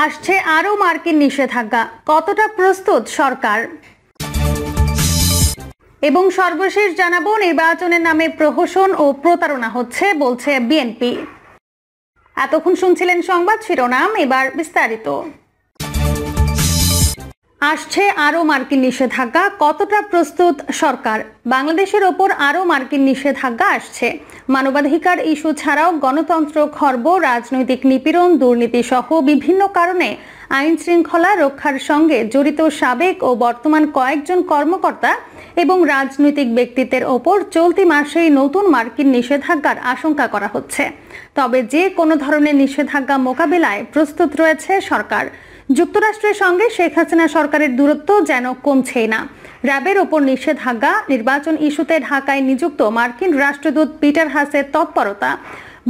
আসছে আরো মার্কিন নিষেধাজ্ঞা, কতটা প্রস্তুত সরকার? এবং সর্বশেষ জানাবো, নির্বাচনের নামে প্রহসন ও প্রতারণা হচ্ছে বলছে বিএনপি। এতক্ষণ শুনছিলেন সংবাদ শিরোনাম, এবার বিস্তারিত। আসছে আরো মার্কিন নিষেধাজ্ঞা, কতটা প্রস্তুত সরকার? বাংলাদেশের ওপর আরো মার্কিন নিষেধাজ্ঞা আসছে। মানবাধিকার ইস্যু ছাড়াও গণতন্ত্র খর্ব, রাজনৈতিক নিপীড়ন, দুর্নীতি সহ বিভিন্ন কারণে আইন শৃঙ্খলা রক্ষার সঙ্গে জড়িত সাবেক ও বর্তমান কয়েকজন কর্মকর্তা এবং রাজনৈতিক ব্যক্তিত্বের ওপর চলতি মাসেই নতুন মার্কিন নিষেধাজ্ঞার আশঙ্কা করা হচ্ছে। তবে যে কোনো ধরনের নিষেধাজ্ঞা মোকাবিলায় প্রস্তুত রয়েছে সরকার। যুক্তরাষ্ট্রের সঙ্গে শেখ হাসিনা সরকারের দূরত্ব যেন কমছেই না। র্যাবের ওপর নিষেধাজ্ঞা, নির্বাচন ইস্যুতে ঢাকায় নিযুক্ত মার্কিন রাষ্ট্রদূত পিটার হাসের তৎপরতা,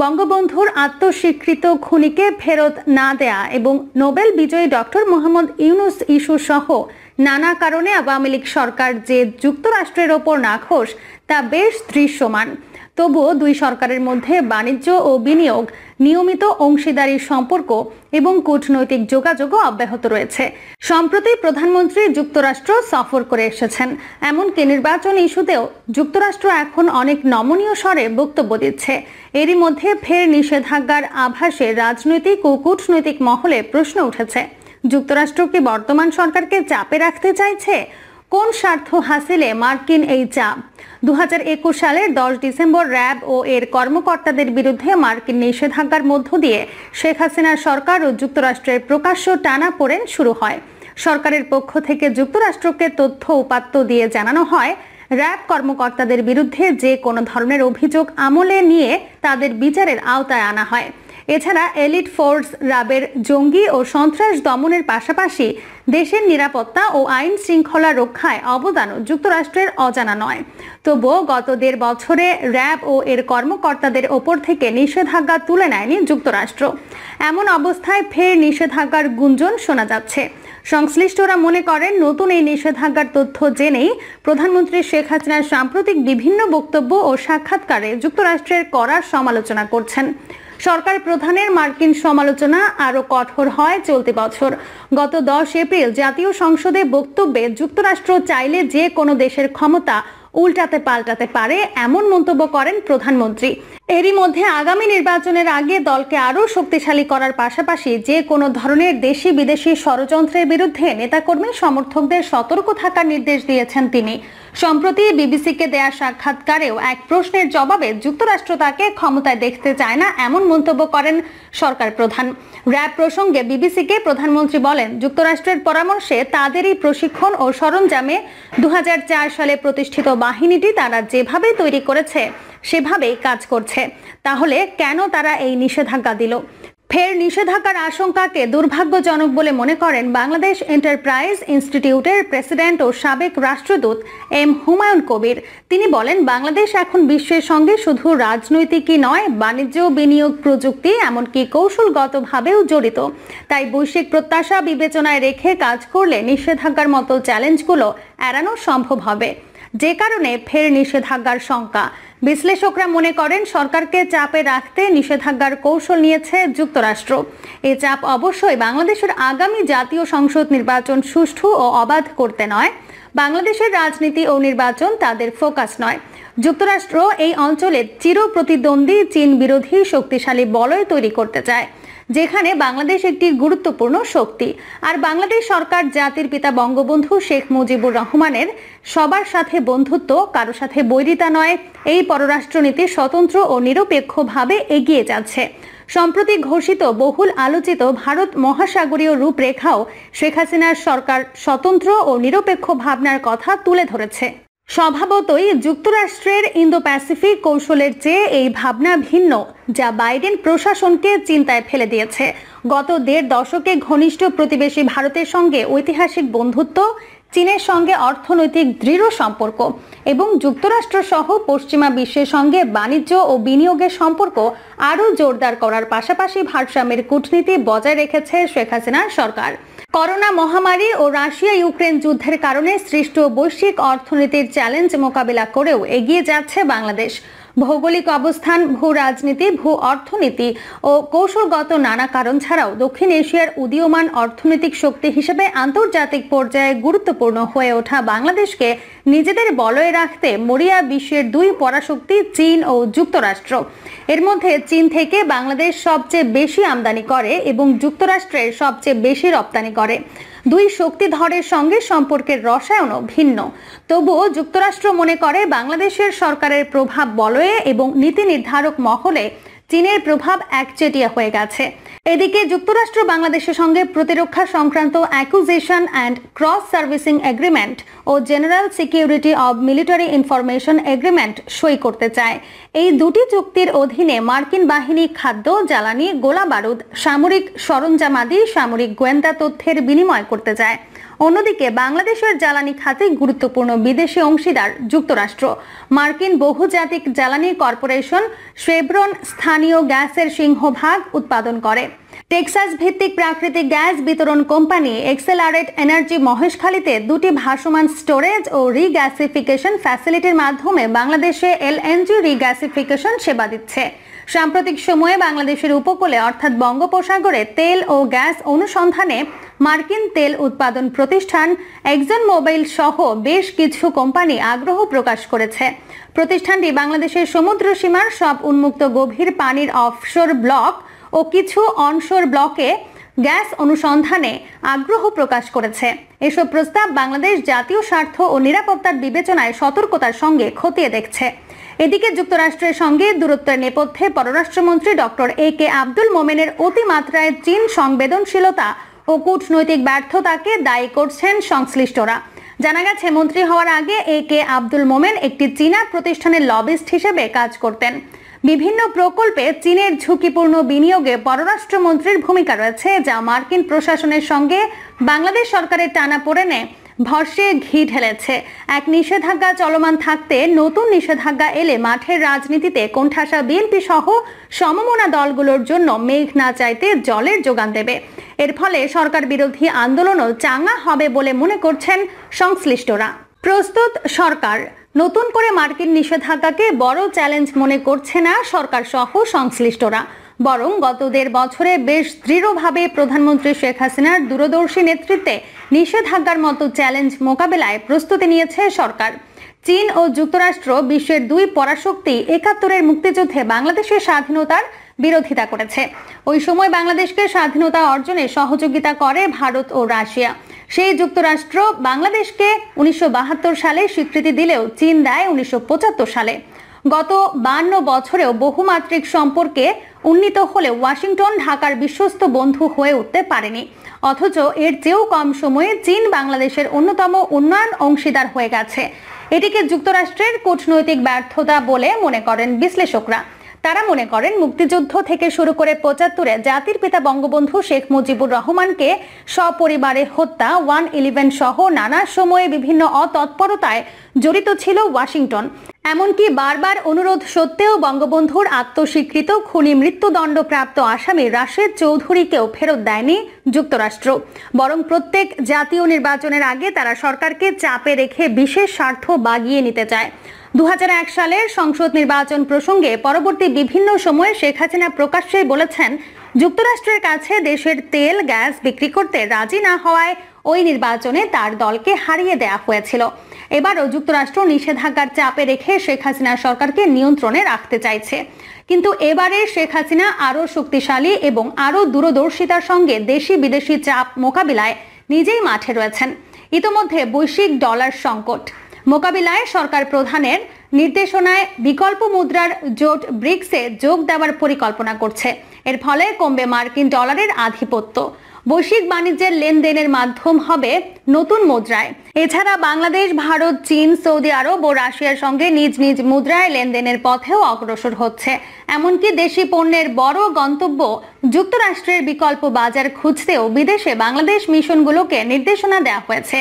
বঙ্গবন্ধুর আত্মস্বীকৃত খুনিকে ফেরত না দেয়া এবং নোবেল বিজয়ী ডক্টর মোহাম্মদ ইউনুস ইস্যু সহ নানা কারণে আওয়ামী লীগ সরকার যে যুক্তরাষ্ট্রের ওপর নাখোশ তা বেশ দৃশ্যমান। তবুও দুই সরকারের মধ্যে বাণিজ্য ও বিনিয়োগ, নিয়মিত অংশীদারির সম্পর্ক এবং কূটনৈতিক যোগাযোগও অব্যাহত রয়েছে। সম্প্রতি প্রধানমন্ত্রী যুক্তরাষ্ট্র সফর করে এসেছেন। এমনকি নির্বাচন ইস্যুতেও যুক্তরাষ্ট্র এখন অনেক নমনীয় স্বরে বক্তব্য দিচ্ছে। এরই মধ্যে ফের নিষেধাজ্ঞার আভাসে রাজনৈতিক ও কূটনৈতিক মহলে প্রশ্ন উঠেছে, যুক্তরাষ্ট্র কি বর্তমান সরকারকে চাপে রাখতে চাইছে? কোন স্বার্থ হাসিলে মার্কিন এই চাপ? 2021 সালের 10 ডিসেম্বর র্যাব ও এর কর্মকর্তাদের বিরুদ্ধে মার্কিন নিষেধাজ্ঞার মধ্য দিয়ে শেখ হাসিনার সরকার ও যুক্তরাষ্ট্রের প্রকাশ্য টানাপোড়েন শুরু হয়। সরকারের পক্ষ থেকে যুক্তরাষ্ট্রকে তথ্য উপাত্ত দিয়ে জানানো হয়, র্যাব কর্মকর্তাদের বিরুদ্ধে যে কোনো ধরনের অভিযোগ আমলে নিয়ে তাদের বিচারের আওতায় আনা হয়। এছাড়া এলিট ফোর্স র্যাবের জঙ্গি ও সন্ত্রাস দমনের পাশাপাশি দেশের নিরাপত্তা ও আইন শৃঙ্খলা রক্ষায় অবদানও যুক্তরাষ্ট্রের অজানা নয়। তবুও গত 1.5 বছরে র্যাব ও এর কর্মকর্তাদের ওপর থেকে নিষেধাজ্ঞা তুলে নেয়নি যুক্তরাষ্ট্র। এমন অবস্থায় ফের নিষেধাজ্ঞার গুঞ্জন শোনা যাচ্ছে। সংশ্লিষ্টরা মনে করেন, নতুন এই নিষেধাজ্ঞার তথ্য জেনেই প্রধানমন্ত্রী শেখ হাসিনার সাম্প্রতিক বিভিন্ন বক্তব্য ও সাক্ষাৎকারে যুক্তরাষ্ট্রের কড়া সমালোচনা করছেন। সরকার প্রধানের মার্কিন সমালোচনা আরো কঠোর হয় চলতি বছর। গত 10 এপ্রিল জাতীয় সংসদে বক্তব্যে যুক্তরাষ্ট্র চাইলে যে কোনো দেশের ক্ষমতা উল্টাতে পাল্টাতে পারে এমন মন্তব্য করেন প্রধানমন্ত্রী। এরই মধ্যে আগামী নির্বাচনের আগে দলকে আরো শক্তিশালী করার পাশাপাশি যে কোনো ধরনের দেশি বিদেশি ষড়যন্ত্রের বিরুদ্ধে নেতাকর্মী সমর্থকদের সতর্ক থাকার নির্দেশ দিয়েছেন তিনি। সম্প্রতি বিবিসিকে দেয়া সাক্ষাৎকারেও এক প্রশ্নের জবাবে যুক্তরাষ্ট্র তাকে ক্ষমতায় দেখতে চায় না এমন মন্তব্য করেন সরকার প্রধান। র্যাব প্রসঙ্গে বিবিসিকে প্রধানমন্ত্রী বলেন, যুক্তরাষ্ট্রের পরামর্শে তাদেরই প্রশিক্ষণ ও সরঞ্জামে 2004 সালে প্রতিষ্ঠিত বাহিনীটি তারা যেভাবে তৈরি করেছে সেভাবেই কাজ করছে। তাহলে কেন তারা এই নিষেধাজ্ঞা দিল? ফের নিষেধাজ্ঞার আশঙ্কাকে দুর্ভাগ্যজনক বলে মনে করেন বাংলাদেশ এন্টারপ্রাইজ ইনস্টিটিউটের প্রেসিডেন্ট ও সাবেক রাষ্ট্রদূত এম হুমায়ুন কবির। তিনি বলেন, বাংলাদেশ এখন বিশ্বের সঙ্গে শুধু রাজনৈতিকই নয়, বাণিজ্য, বিনিয়োগ, প্রযুক্তি এমনকি কৌশলগতভাবেও জড়িত। তাই বৈশ্বিক প্রত্যাশা বিবেচনায় রেখে কাজ করলে নিষেধাজ্ঞার মতো চ্যালেঞ্জগুলো এড়ানো সম্ভব হবে। যে কারণে ফের নিষেধাজ্ঞার শঙ্কা। বিশ্লেষকরা মনে করেন, সরকারকে চাপে রাখতে নিষেধাজ্ঞার কৌশল নিয়েছে যুক্তরাষ্ট্র। এই চাপ অবশ্যই বাংলাদেশের আগামী জাতীয় সংসদ নির্বাচন সুষ্ঠু ও অবাধ করতে নয়। বাংলাদেশের রাজনীতি ও নির্বাচন তাদের ফোকাস নয়। যুক্তরাষ্ট্র এই অঞ্চলের চিরপ্রতিদ্বন্দ্বী চীন বিরোধী শক্তিশালী বলয় তৈরি করতে চায়, যেখানে বাংলাদেশ একটি গুরুত্বপূর্ণ শক্তি। আর বাংলাদেশ সরকার জাতির পিতা বঙ্গবন্ধু শেখ মুজিবুর রহমানের সবার সাথে বন্ধুত্ব, কারো সাথে বৈরিতা নয়, এই পররাষ্ট্রনীতি স্বতন্ত্র ও নিরপেক্ষভাবে এগিয়ে যাচ্ছে। সম্প্রতি ঘোষিত বহুল আলোচিত ভারত মহাসাগরীয় রূপরেখাও শেখ হাসিনার সরকার স্বতন্ত্র ও নিরপেক্ষ ভাবনার কথা তুলে ধরেছে। স্বভাবতই যুক্তরাষ্ট্রের ইন্দো প্যাসিফিক কৌশলের চেয়ে এই ভাবনা ভিন্ন, যা বাইডেন প্রশাসনকে চিন্তায় ফেলে দিয়েছে। গত 1.5 দশকে ঘনিষ্ঠ প্রতিবেশী ভারতের সঙ্গে ঐতিহাসিক বন্ধুত্ব, চীনের সঙ্গে অর্থনৈতিক দৃঢ় সম্পর্ক এবং যুক্তরাষ্ট্র সহ পশ্চিমা বিশ্বের সঙ্গে বাণিজ্য ও বিনিয়োগের সম্পর্ক আরও জোরদার করার পাশাপাশি ভারসাম্যের কূটনীতি বজায় রেখেছে শেখ হাসিনার সরকার। করোনা মহামারী ও রাশিয়া ইউক্রেন যুদ্ধের কারণে সৃষ্ট বৈশ্বিক অর্থনীতির চ্যালেঞ্জ মোকাবিলা করেও এগিয়ে যাচ্ছে বাংলাদেশ। ভৌগোলিক অবস্থান, ভূ রাজনীতি, ভূ অর্থনীতি ও কৌশলগত নানা কারণ ছাড়াও দক্ষিণ এশিয়ার উদীয়মান অর্থনৈতিক শক্তি হিসেবে আন্তর্জাতিক পর্যায়ে গুরুত্বপূর্ণ হয়ে ওঠা বাংলাদেশকে নিজেদের বলয়ে রাখতে মরিয়া বিশ্বের দুই পরাশক্তি চীন ও যুক্তরাষ্ট্র। এর মধ্যে চীন থেকে বাংলাদেশ সবচেয়ে বেশি আমদানি করে এবং যুক্তরাষ্ট্রের সবচেয়ে বেশি রপ্তানি করে। দুই শক্তিধরের সঙ্গে সম্পর্কের রসায়নও ভিন্ন। তবুও যুক্তরাষ্ট্র মনে করে বাংলাদেশের সরকারের প্রভাব বলয়ে এবং নীতি নির্ধারক মহলে চীনের প্রভাব একচেটিয়া হয়ে গেছে। এদিকে যুক্তরাষ্ট্র বাংলাদেশের সঙ্গে প্রতিরক্ষা সংক্রান্ত acquisition and cross servicing agreement ও general security of military information agreement সই করতে চায়। এই দুটি চুক্তির অধীনে মার্কিন বাহিনী খাদ্য, জ্বালানি, গোলা বারুদ, সামরিক সরঞ্জামাদি, সামরিক গোয়েন্দা তথ্যের বিনিময় করতে চায়। অন্যদিকে বাংলাদেশের জ্বালানি খাতে গুরুত্বপূর্ণ বিদেশি অংশীদার যুক্তরাষ্ট্র। মার্কিন বহুজাতিক জ্বালানি কর্পোরেশন শেভরন স্থানীয় গ্যাসের সিংহভাগ উৎপাদন করে। টেক্সাস ভিত্তিক প্রাকৃতিক গ্যাস বিতরণ কোম্পানি এক্সেলারেট এনার্জি মহেশখালীতে দুটি ভাসমান স্টোরেজ ও রিগ্যাসিফিকেশন ফ্যাসিলিটির মাধ্যমে বাংলাদেশে এলএনজি রিগ্যাসিফিকেশন সেবা দিচ্ছে। সাম্প্রতিক সময়ে বাংলাদেশের উপকূলে অর্থাৎ বঙ্গোপসাগরে তেল ও গ্যাস অনুসন্ধানে মার্কিন তেল উৎপাদন প্রতিষ্ঠান এক্সন মোবিল সহ বেশ কিছু কোম্পানি আগ্রহ প্রকাশ করেছে। প্রতিষ্ঠানটি বাংলাদেশের সমুদ্র সীমার সব উন্মুক্ত গভীর পানির অফশোর ব্লক ও কিছু অনশোর ব্লকে গ্যাস অনুসন্ধানে আগ্রহ প্রকাশ করেছে। এসব প্রস্তাব বাংলাদেশ জাতীয় স্বার্থ ও নিরাপত্তার বিবেচনায় সতর্কতার সঙ্গে খতিয়ে দেখছে। এদিকে যুক্তরাষ্ট্রের সঙ্গে দূরত্বের নেপথ্যে পররাষ্ট্রমন্ত্রী ডক্টর এ.কে আব্দুল মোমেনের অতিমাত্রায় চীন সংবেদনশীলতা ও কূটনৈতিক ব্যর্থতাকে দায়ী করছেন সংশ্লিষ্টরা। জানা গেছে, মন্ত্রী হওয়ার আগে এ.কে আব্দুল মোমেন একটি চীনা প্রতিষ্ঠানের লবিস্ট হিসেবে কাজ করতেন। বিভিন্ন প্রকল্পে চীনের ঝুঁকিপূর্ণ বিনিয়োগে পররাষ্ট্রমন্ত্রীর ভূমিকা রয়েছে, যা মার্কিন প্রশাসনের সঙ্গে বাংলাদেশ সরকারের টানাপোড়েনে ভরসে ঘি ঢেলেছে। এক নিষেধাজ্ঞা চলমান থাকতে নতুন নিষেধাজ্ঞা এলে মাঠের রাজনীতিতে কোণঠাসা বিএনপি সহ সমমনা দলগুলোর জন্য মেঘ না চাইতে জলের যোগান দেবে। এর ফলে সরকার বিরোধী আন্দোলনও চাঙ্গা হবে বলে মনে করছেন সংশ্লিষ্টরা। প্রস্তুত সরকার। নতুন করে মার্কিন নিষেধাজ্ঞাকে বড় চ্যালেঞ্জ মনে করছে না সরকার সহ সংশ্লিষ্টরা, বরং গত 1.5 বছরে বেশ দৃঢ়ভাবে প্রধানমন্ত্রী শেখ হাসিনার দূরদর্শী নেতৃত্বে নিষেধাজ্ঞার মতো চ্যালেঞ্জ মোকাবেলায় প্রস্তুতি নিয়েছে সরকার। চীন ও যুক্তরাষ্ট্র বিশ্বের দুই পরাশক্তি 71-এর মুক্তিযুদ্ধে বাংলাদেশের স্বাধীনতার বিরোধিতা করেছে। ওই সময় বাংলাদেশকে স্বাধীনতা অর্জনে সহযোগিতা করে ভারত ও রাশিয়া। সেই যুক্তরাষ্ট্র বাংলাদেশকে 1972 সালে স্বীকৃতি দিলেও চীন দেয় 1975 সালে। গত 52 বছরেও বহুমাত্রিক সম্পর্কে উন্নীত হলে ওয়াশিংটন ঢাকার বিশ্বস্ত বন্ধু হয়ে উঠতে পারেনি। অথচ এর চেয়েও কম সময়ে চীন বাংলাদেশের অন্যতম উন্নয়ন অংশীদার হয়ে গেছে। এটিকে যুক্তরাষ্ট্রের কূটনৈতিক ব্যর্থতা বলে মনে করেন বিশ্লেষকরা। তারা মনে করেন, মুক্তিযুদ্ধ থেকে শুরু করে 75-এ জাতির পিতা বঙ্গবন্ধু শেখ মুজিবুর রহমানকে সপরিবারে হত্যা, 1/11 সহ নানা সময়ে বিভিন্ন অতৎপরতায় জড়িত ছিল ওয়াশিংটন। এমনকি বারবার অনুরোধ সত্ত্বেও বঙ্গবন্ধুর আত্মস্বীকৃত খুনি মৃত্যুদণ্ডপ্রাপ্ত আসামি রাশেদ চৌধুরীকেও ফেরত দেয়নি যুক্তরাষ্ট্র। বরং প্রত্যেক জাতীয় নির্বাচনের আগে তারা সরকারকে চাপে রেখে বিশেষ স্বার্থ বাগিয়ে নিতে চায়। 2001 সালের সংসদ নির্বাচন প্রসঙ্গে পরবর্তী বিভিন্ন সময়ে শেখ হাসিনা প্রকাশ্যে বলেছেন, যুক্তরাষ্ট্রের কাছে দেশের তেল গ্যাস বিক্রি করতে রাজি না হওয়ায় ওই নির্বাচনে তার দলকে হারিয়ে দেওয়া হয়েছিল। এবারও যুক্তরাষ্ট্র নিষেধাজ্ঞার চাপে রেখে শেখ হাসিনা সরকারকে নিয়ন্ত্রণে রাখতে চাইছে। কিন্তু এবারে শেখ হাসিনা আরও শক্তিশালী এবং আরও দূরদর্শিতার সঙ্গে দেশি বিদেশি চাপ মোকাবিলায় নিজেই মাঠে রয়েছেন। ইতোমধ্যে বৈশ্বিক ডলার সংকট মোকাবিলায় সরকার প্রধানের নির্দেশনায় বিকল্প মুদ্রার জোট ব্রিক্সে যোগ দেওয়ার পরিকল্পনা করছে। এর ফলে কমবে মার্কিন ডলারের আধিপত্য। বৈশ্বিক বাণিজ্যের লেনদেনের মাধ্যম হবে নতুন মুদ্রায়। এছাড়া বাংলাদেশ, ভারত, চীন, সৌদি আরব ও রাশিয়ার সঙ্গে নিজ নিজ মুদ্রায় লেনদেনের পথেও অগ্রসর হচ্ছে। এমনকি দেশি পণ্যের বড় গন্তব্য যুক্তরাষ্ট্রের বিকল্প বাজার খুঁজতেও বিদেশে বাংলাদেশ মিশনগুলোকে নির্দেশনা দেওয়া হয়েছে।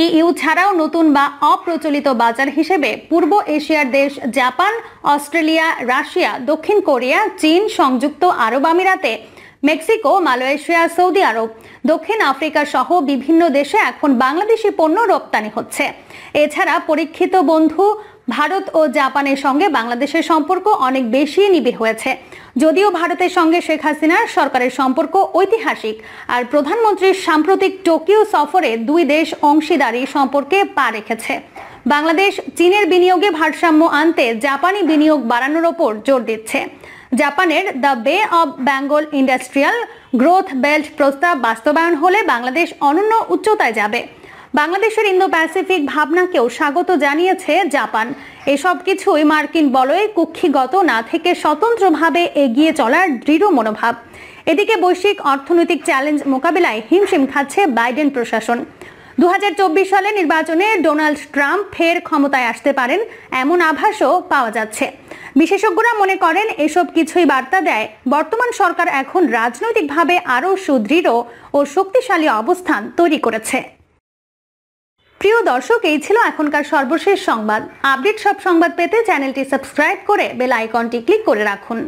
ইইউ ছাড়াও নতুন বা অপ্রচলিত বাজার হিসেবে পূর্ব এশিয়ার দেশ জাপান, অস্ট্রেলিয়া, রাশিয়া, দক্ষিণ কোরিয়া, চীন, সংযুক্ত আরব আমিরাতে, মেক্সিকো, মালয়েশিয়া, সৌদি আরব, দক্ষিণ আফ্রিকা সহ বিভিন্ন দেশে এখন বাংলাদেশি পণ্য রপ্তানি হচ্ছে। এছাড়া পরীক্ষিত বন্ধু ভারত ও জাপানের সঙ্গে বাংলাদেশের সম্পর্ক অনেক বেশি নিবিড় হয়েছে। যদিও ভারতের সঙ্গে শেখ হাসিনার সরকারের সম্পর্ক ঐতিহাসিক, আর প্রধানমন্ত্রীর সাম্প্রতিক টোকিও সফরে দুই দেশ অংশীদারি সম্পর্কে পা রেখেছে। বাংলাদেশ চীনের বিনিয়োগে ভারসাম্য আনতে জাপানি বিনিয়োগ বাড়ানোর ওপর জোর দিচ্ছে। জাপানের দ্য বে of Bengal industrial growth belt প্রস্তাব বাস্তবায়ন হলে বাংলাদেশ অনন্য উচ্চতায় যাবে। বাংলাদেশের ইন্দো প্যাসিফিক ভাবনাকেও স্বাগত জানিয়েছে জাপান। এসব কিছুই মার্কিন বলয়ে কুক্ষিগত না থেকে স্বতন্ত্রভাবে এগিয়ে চলার দৃঢ় মনোভাব। এদিকে বৈশ্বিক অর্থনৈতিক চ্যালেঞ্জ মোকাবিলায় হিমশিম খাচ্ছে বাইডেন প্রশাসন। 2024 সালে নির্বাচনে ডোনাল্ড ট্রাম্প ফের ক্ষমতায় আসতে পারেন এমন আভাসও পাওয়া যাচ্ছে। বিশেষজ্ঞরা মনে করেন এসব কিছুই বার্তা দেয় বর্তমান সরকার এখন রাজনৈতিকভাবে আরও সুদৃঢ় ও শক্তিশালী অবস্থান তৈরি করেছে। প্রিয় দর্শক, এই ছিল এখনকার সর্বশেষ সংবাদ। আপডেট সব সংবাদ পেতে চ্যানেলটি সাবস্ক্রাইব করে বেল আইকনটি ক্লিক করে রাখুন।